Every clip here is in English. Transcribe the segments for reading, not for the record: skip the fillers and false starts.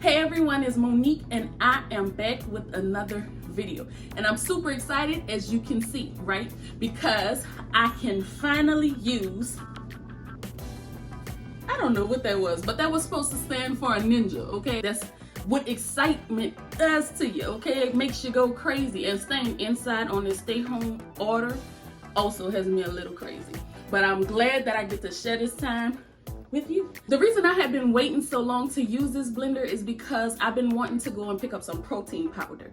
Hey everyone, it's Monique and I am back with another video. And I'm super excited, as you can see, right? Because I can finally use, I don't know what that was, but that was supposed to stand for a ninja, okay? That's what excitement does to you, okay? It makes you go crazy. And staying inside on this stay home order also has me a little crazy. But I'm glad that I get to share this time with you. The reason I have been waiting so long to use this blender is because I've been wanting to go and pick up some protein powder.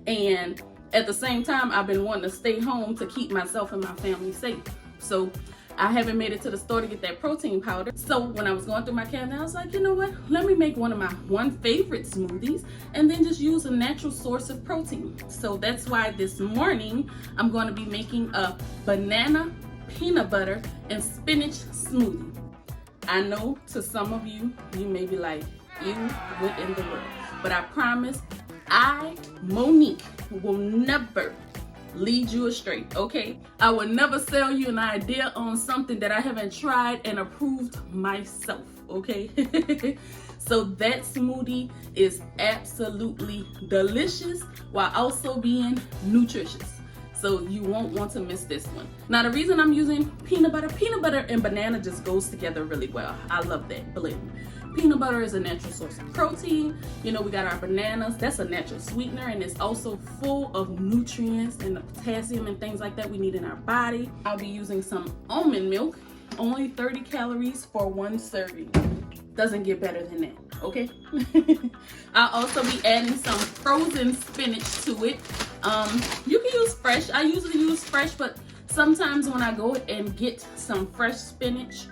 And at the same time, I've been wanting to stay home to keep myself and my family safe. So I haven't made it to the store to get that protein powder. So when I was going through my cabinet, I was like, you know what? Let me make one of my favorite smoothies and then just use a natural source of protein. So that's why this morning I'm going to be making a banana, peanut butter, and spinach smoothie. I know to some of you, you may be like, ew, what in the world? But I promise, I, Monique, will never lead you astray, okay? I will never sell you an idea on something that I haven't tried and approved myself, okay? So that smoothie is absolutely delicious while also being nutritious. So you won't want to miss this one. Now the reason I'm using peanut butter and banana just goes together really well. I love that blend. Peanut butter is a natural source of protein. You know, we got our bananas, that's a natural sweetener, and it's also full of nutrients and the potassium and things like that we need in our body. I'll be using some almond milk, only 30 calories for one serving. Doesn't get better than that, okay? I'll also be adding some frozen spinach to it. You can use fresh. I usually use fresh, but sometimes when I go and get some fresh spinach,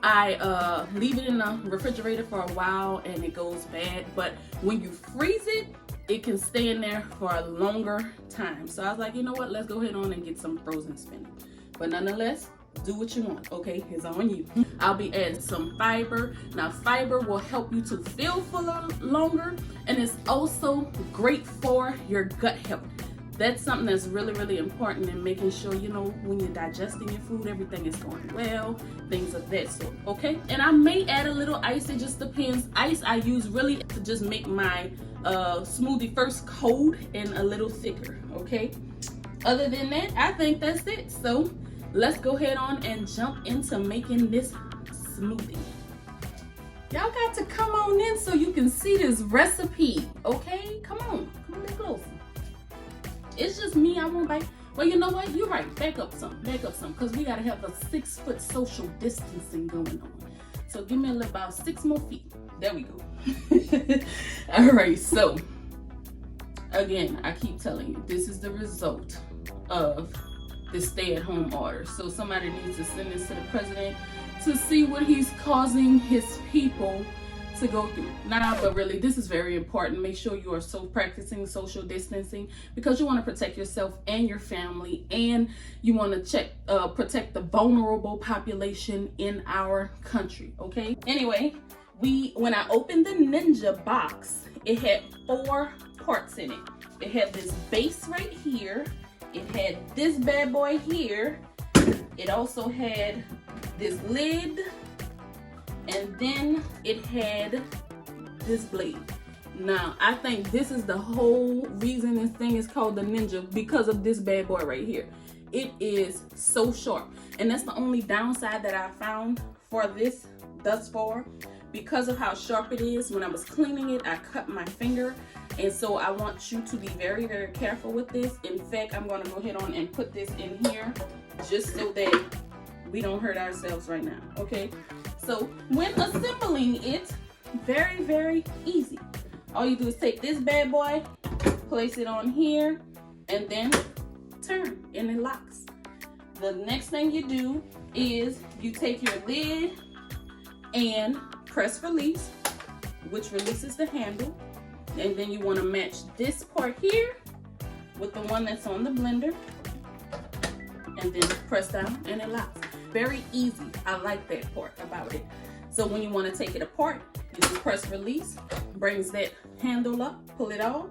I leave it in the refrigerator for a while and it goes bad. But when you freeze it, it can stay in there for a longer time. So I was like, you know what? Let's go ahead on and get some frozen spinach. But nonetheless, do what you want, okay? It's on you. I'll be adding some fiber. Now, fiber will help you to feel fuller longer, and it's also great for your gut health. That's something that's really, really important in making sure, you know, when you're digesting your food, everything is going well, things of that sort, okay? And I may add a little ice, it just depends. Ice I use really to just make my smoothie first cold and a little thicker, okay? Other than that, I think that's it. So let's go ahead on and jump into making this smoothie. Y'all got to come on in so you can see this recipe, okay? Come on a little closer. It's just me, I won't bite. Well, you know what? You're right. Back up some, because we gotta have a 6-foot social distancing going on. So give me about 6 more feet. There we go. All right, so again, I keep telling you, this is the result of the stay-at-home order. So somebody needs to send this to the president to see what he's causing his people to go through. Nah, but really, this is very important. Make sure you are practicing social distancing because you want to protect yourself and your family, and you want to protect the vulnerable population in our country, okay? Anyway, when I opened the Ninja box, it had 4 parts in it. It had this base right here. It had this bad boy here. It also had this lid. And then it had this blade. Now, I think this is the whole reason this thing is called the Ninja, because of this bad boy right here. It is so sharp. And that's the only downside that I found for this thus far. Because of how sharp it is, when I was cleaning it, I cut my finger. And so I want you to be very, very careful with this. In fact, I'm going to go ahead on and put this in here just so that we don't hurt ourselves right now, okay? So when assembling it, very, very easy. All you do is take this bad boy, place it on here, and then turn, and it locks. The next thing you do is you take your lid and press release, which releases the handle. And then you want to match this part here with the one that's on the blender, and then press down and it locks. Very easy. I like that part about it. So when you want to take it apart, you just press release, brings that handle up, pull it off,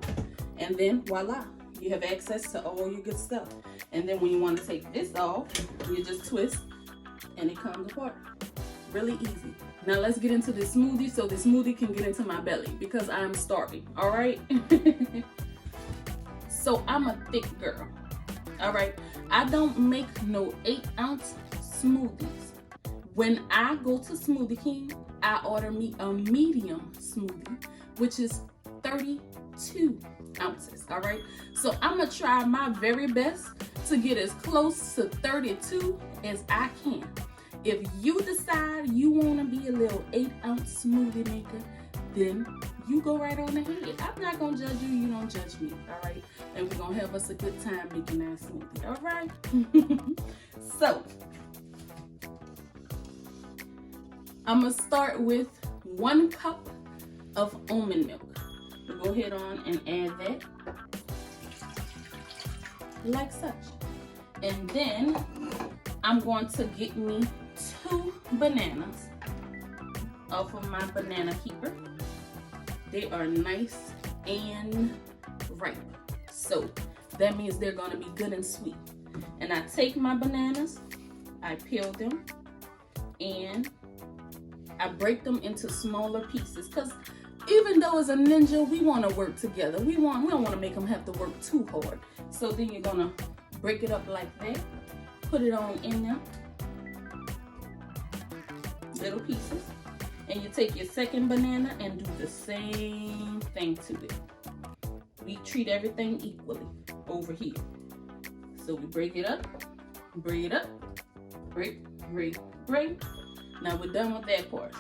and then voila, you have access to all your good stuff. And then when you want to take this off, you just twist and it comes apart. Really easy. Now let's get into this smoothie so the smoothie can get into my belly because I am starving, all right? So I'm a thick girl, all right? I don't make no 8-ounce smoothies. When I go to Smoothie King, I order me a medium smoothie, which is 32 ounces, all right? So I'm gonna try my very best to get as close to 32 as I can. If you decide you wanna be a little 8-ounce smoothie maker, then you go right on ahead. I'm not gonna judge you, you don't judge me, all right? And we're gonna have us a good time making our smoothie, all right? So, I'm gonna start with 1 cup of almond milk. We'll go ahead on and add that, like such. And then, I'm going to get me 2 bananas off of my banana keeper. They are nice and ripe. So that means they're gonna be good and sweet. And I take my bananas, I peel them, and I break them into smaller pieces. Cause even though as a ninja, we wanna work together. We don't wanna make them have to work too hard. So then you're gonna break it up like that, put it on in there, little pieces. And you take your second banana and do the same thing to it. We treat everything equally over here. So we break it up, break, break. Now we're done with that part.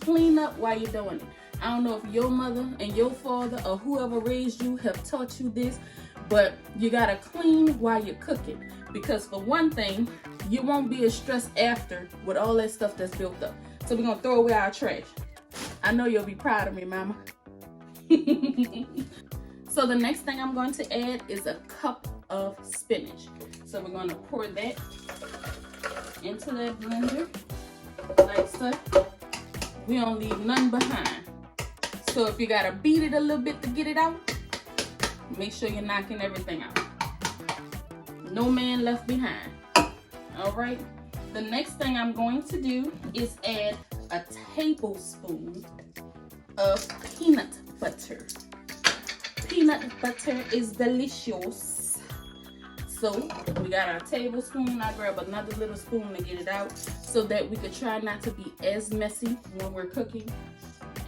Clean up while you're doing it. I don't know if your mother and your father or whoever raised you have taught you this, but you gotta clean while you're cooking. Because for one thing, you won't be as stressed after with all that stuff that's built up. So we're gonna throw away our trash. I know you'll be proud of me, mama. So the next thing I'm going to add is a cup of spinach. So we're gonna pour that into that blender, like so. We don't leave none behind. So if you gotta beat it a little bit to get it out, make sure you're knocking everything out. No man left behind. All right. The next thing I'm going to do is add a tablespoon of peanut butter. Peanut butter is delicious. So we got our tablespoon. I grab another little spoon to get it out so that we could try not to be as messy when we're cooking.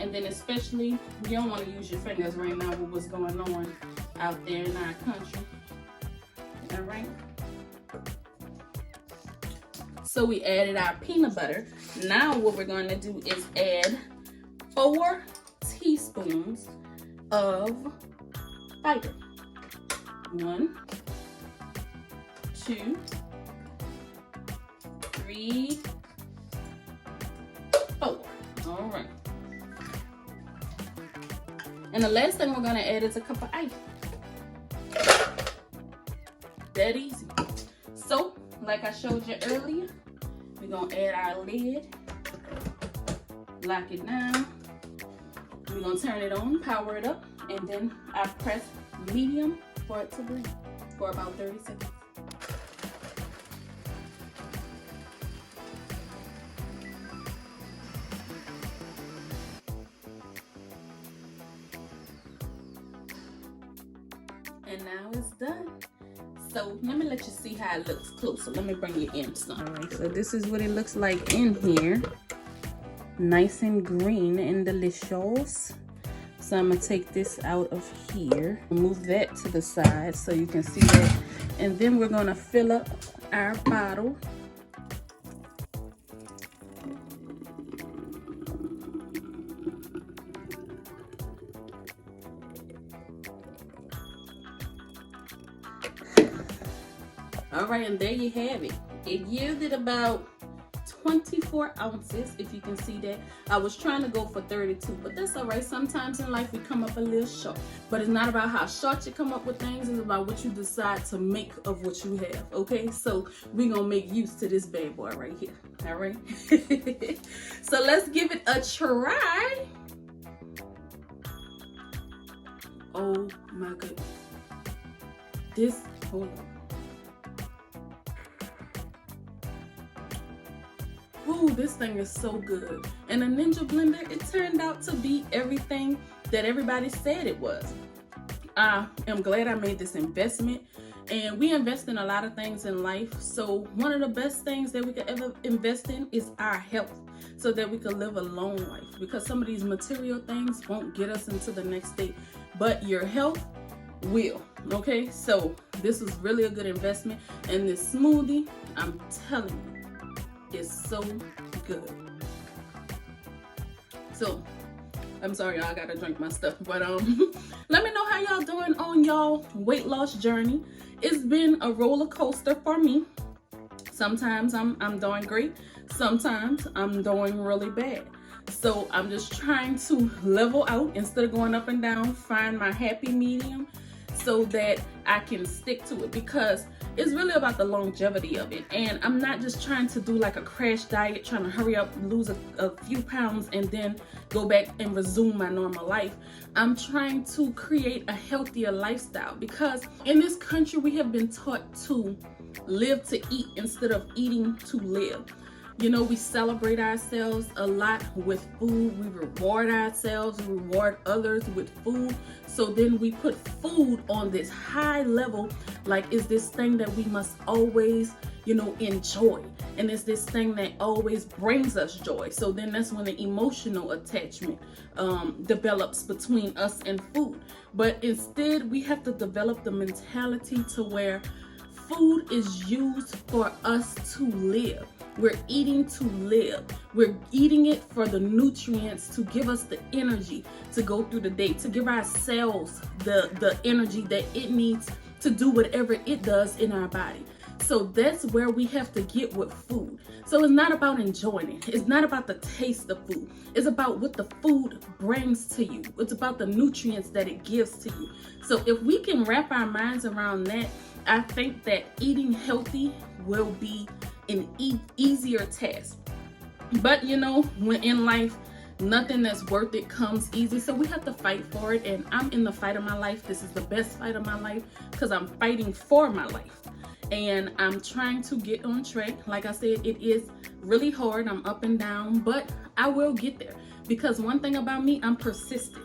And then especially, you don't want to use your fingers right now with what's going on out there in our country. All right. So we added our peanut butter. Now what we're going to do is add 4 teaspoons of fiber. 1, 2, 3, 4. All right. And the last thing we're going to add is a cup of ice. That easy. So, like I showed you earlier, we're gonna add our lid, lock it down. We're gonna turn it on, power it up, and then I press medium for it to breathe for about 30 seconds. And now it's done. So let me let you see how it looks closer. Let me bring you in some. All right, so this is what it looks like in here. Nice and green and delicious. So I'm gonna take this out of here, move that to the side so you can see that. And then we're gonna fill up our bottle. All right, and there you have it. It yielded about 24 ounces, if you can see that. I was trying to go for 32, but that's all right. Sometimes in life we come up a little short, but it's not about how short you come up with things. It's about what you decide to make of what you have, okay? So we're gonna make use to this bad boy right here, all right? So let's give it a try. Oh my goodness. Hold on. Ooh, this thing is so good. And And a Ninja blender, it turned out to be everything that everybody said it was. I am glad I made this investment. And we invest in a lot of things in life. So one of the best things that we could ever invest in is our health, so that we could live a long life. Because some of these material things won't get us into the next state, but your health will. Okay, so this is really a good investment. And this smoothie, I'm telling you, is so good. So I'm sorry, y'all, I gotta drink my stuff, but let me know how y'all doing on y'all weight loss journey. It's been a roller coaster for me. Sometimes I'm doing great, sometimes I'm doing really bad. So I'm just trying to level out instead of going up and down, find my happy medium so that I can stick to it, because it's really about the longevity of it. And I'm not just trying to do like a crash diet, trying to hurry up, lose a few pounds and then go back and resume my normal life. I'm trying to create a healthier lifestyle, because in this country we have been taught to live to eat instead of eating to live. You know, we celebrate ourselves a lot with food. We reward ourselves, we reward others with food. So then we put food on this high level, like it's this thing that we must always, you know, enjoy. And it's this thing that always brings us joy. So then that's when the emotional attachment develops between us and food. But instead, we have to develop the mentality to where food is used for us to live. We're eating to live. We're eating it for the nutrients to give us the energy to go through the day, to give our cells the energy that it needs to do whatever it does in our body. So that's where we have to get with food. So it's not about enjoying it. It's not about the taste of food. It's about what the food brings to you. It's about the nutrients that it gives to you. So if we can wrap our minds around that, I think that eating healthy will be an easier task. But you know, when in life, nothing that's worth it comes easy. So we have to fight for it. And I'm in the fight of my life. This is the best fight of my life, because I'm fighting for my life. And I'm trying to get on track. Like I said, it is really hard. I'm up and down, but I will get there. Because one thing about me, I'm persistent.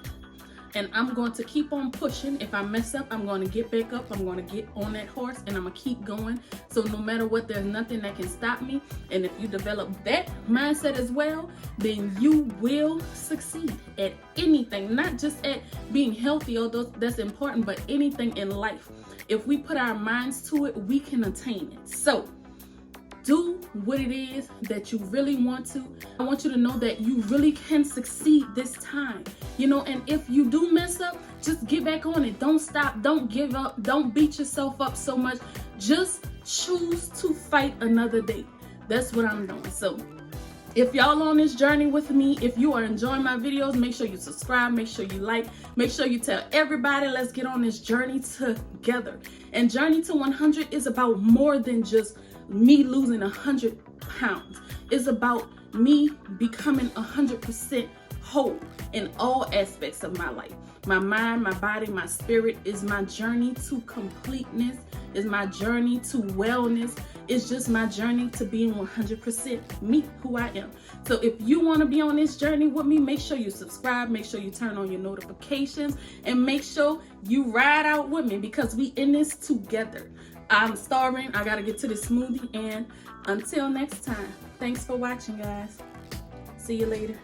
And I'm going to keep on pushing. If I mess up, I'm going to get back up. I'm going to get on that horse and I'm going to keep going. So no matter what, there's nothing that can stop me. And if you develop that mindset as well, then you will succeed at anything, not just at being healthy, although that's important, but anything in life. If we put our minds to it, we can attain it. So do what it is that you really want to. I want you to know that you really can succeed this time. You know, and if you do mess up, just get back on it. Don't stop. Don't give up. Don't beat yourself up so much. Just choose to fight another day. That's what I'm doing. So if y'all on this journey with me, if you are enjoying my videos, make sure you subscribe, make sure you like, make sure you tell everybody. Let's get on this journey together. And Journey to 100 is about more than just me losing 100 pounds. It's about me becoming 100% whole in all aspects of my life. My mind, my body, my spirit is my journey to completeness, is my journey to wellness. It's just my journey to being 100% me, who I am. So if you want to be on this journey with me, make sure you subscribe, make sure you turn on your notifications, and make sure you ride out with me, because we in this together. I'm starving. I got to get to this smoothie. And until next time, thanks for watching, guys. See you later.